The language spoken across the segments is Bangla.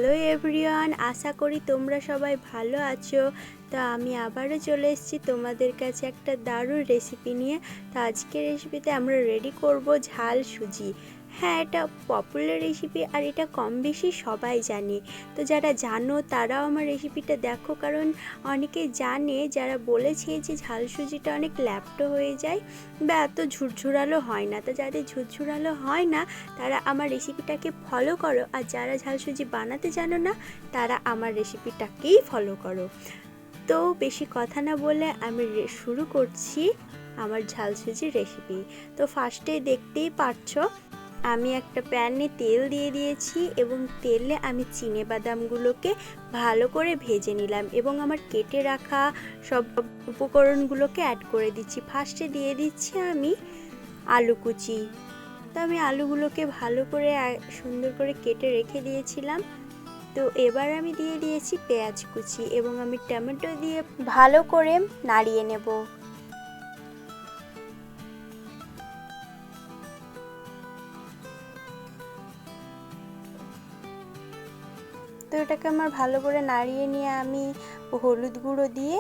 হ্যালো এভরিওয়ান, আশা করি তোমরা সবাই ভালো আছো। তো আমি আবারও চলে এসেছি তোমাদের কাছে একটা দারুণ রেসিপি নিয়ে। তো আজকের রেসিপিতে আমরা রেডি করব ঝাল সুজি। হ্যাঁ, এটা পপুলার রেসিপি আর এটা কম বেশি সবাই জানে। তো যারা জানো তারাও আমার রেসিপিটা দেখো, কারণ অনেকে জানে যারা বলেছে যে ঝাল সুজিটা অনেক ল্যাপটো হয়ে যায় বা এত ঝুরঝুরালো হয় না। তো যাদের ঝুরঝুরালো হয় না তারা আমার রেসিপিটাকে ফলো করো, আর যারা ঝাল সুজি বানাতে জানো না তারা আমার রেসিপিটাকেই ফলো করো। তো বেশি কথা না বলে আমি শুরু করছি আমার ঝাল সুজির রেসিপি। তো ফার্স্টে দেখতেই পাচ্ছো আমি একটা প্যানে তেল দিয়ে দিয়েছি এবং তেলে আমি চিনে বাদামগুলোকে ভালো করে ভেজে নিলাম এবং আমার কেটে রাখা সব উপকরণগুলোকে অ্যাড করে দিচ্ছি। ফার্স্টে দিয়ে দিচ্ছি আমি আলু কুচি। তো আমি আলুগুলোকে ভালো করে সুন্দর করে কেটে রেখে দিয়েছিলাম। তো এবার আমি দিয়ে দিয়েছি পেঁয়াজ কুচি এবং আমি টমেটো দিয়ে ভালো করে নাড়িয়ে নেব। তো এটাকে আমার ভালো করে নাড়িয়ে নিয়ে আমি হলুদ গুঁড়ো দিয়ে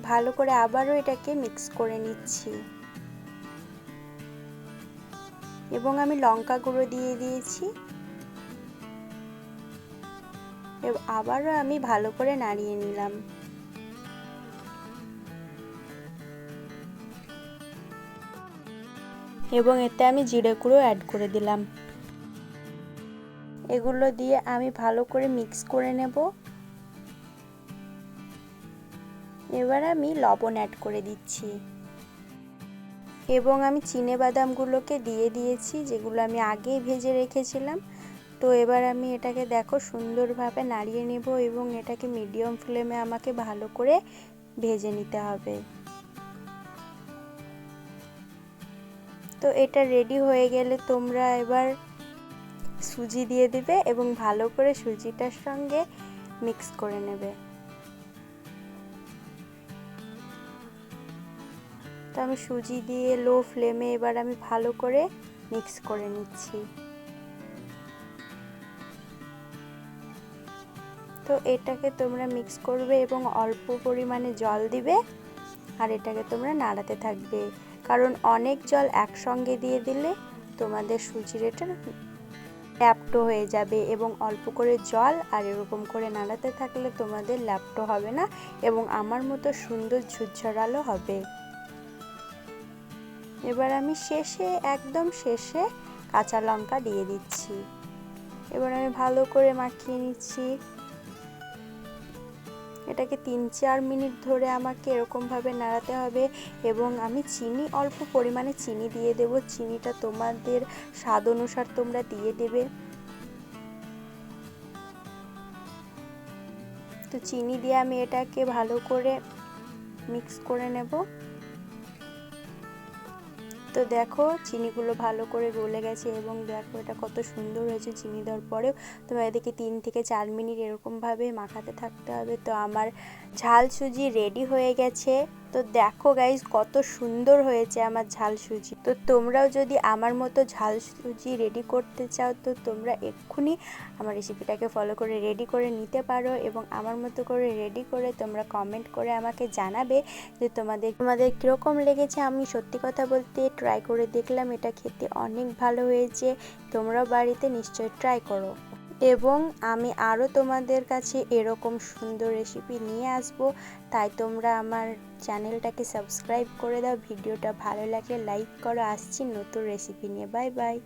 ভালো করে আবারও এটাকে মিক্স করে নিচ্ছি এবং আমি লঙ্কা গুঁড়ো দিয়ে দিয়েছি। আবারও আমি ভালো করে নাড়িয়ে নিলাম এবং এতে আমি জিরে গুঁড়ো অ্যাড করে দিলাম। এগুলো দিয়ে আমি ভালো করে মিক্স করে নেব। এবার আমি লবণ অ্যাড করে দিচ্ছি এবং আমি চিনে বাদামগুলোকে দিয়ে দিয়েছি, যেগুলো আমি আগেই ভেজে রেখেছিলাম। তো এবার আমি এটাকে দেখো সুন্দরভাবে নাড়িয়ে নেব এবং এটাকে মিডিয়াম ফ্লেমে আমাকে ভালো করে ভেজে নিতে হবে। তো এটা রেডি হয়ে গেলে তোমরা এবার সুজি দিয়ে দিবে এবং ভালো করে সুজিটার সঙ্গে মিক্স করে নেবে। তো আমি সুজি দিয়ে লো ফ্লেমে এবার আমি ভালো করে মিক্স করে নিচ্ছি। তো এটাকে তোমরা মিক্স করবে এবং অল্প পরিমাণে জল দিবে আর এটাকে তোমরা নাড়াতে থাকবে, কারণ অনেক জল একসঙ্গে দিয়ে দিলে তোমাদের সুজির এটা ল্যাপটো হয়ে যাবে এবং অল্প করে জল আর এরকম করে নাড়াতে থাকলে তোমাদের ল্যাপটো হবে না এবং আমার মতো সুন্দর ঝুরঝরালো হবে। এবার আমি একদম শেষে কাঁচা লঙ্কা দিয়ে দিচ্ছি। এবার আমি ভালো করে মাখিয়ে নিচ্ছি। এটাকে 3-4 মিনিট ধরে আমাকে এরকমভাবে নাড়াতে হবে এবং আমি অল্প পরিমাণে চিনি দিয়ে দেব। চিনিটা তোমাদের স্বাদ অনুসার তোমরা দিয়ে দেবে। তো চিনি দিয়ে আমি এটাকে ভালো করে মিক্স করে নেব। তো দেখো চিনিগুলো ভালো করে গলে গেছে এবং দেখো এটা কত সুন্দর হয়েছে চিনি দেওয়ার পরেও। তোমার এদিকে 3-4 মিনিট এরকমভাবে মাখাতে থাকতে হবে। তো আমার ঝাল সুজি রেডি হয়ে গেছে। তো দেখো গাইজ কত সুন্দর হয়েছে আমার ঝাল সুজি। তো তোমরাও যদি আমার মতো ঝাল সুজি রেডি করতে চাও তো তোমরা এক্ষুনি আমার রেসিপিটাকে ফলো করে রেডি করে নিতে পারো এবং আমার মতো করে রেডি করে তোমরা কমেন্ট করে আমাকে জানাবে যে তোমাদের কীরকম লেগেছে। আমি সত্যি কথা বলতে ট্রাই করে দেখলাম, এটা খেতে অনেক ভালো হয়েছে। তোমরাও বাড়িতে নিশ্চয়ই ট্রাই করো এবং আমি আরও তোমাদের কাছে এরকম সুন্দর রেসিপি নিয়ে আসব। তাই তোমরা আমার চ্যানেলটাকে সাবস্ক্রাইব করে দাও। ভিডিওটা ভালো লাগলে লাইক করো। আসছি নতুন রেসিপি নিয়ে। Bye bye.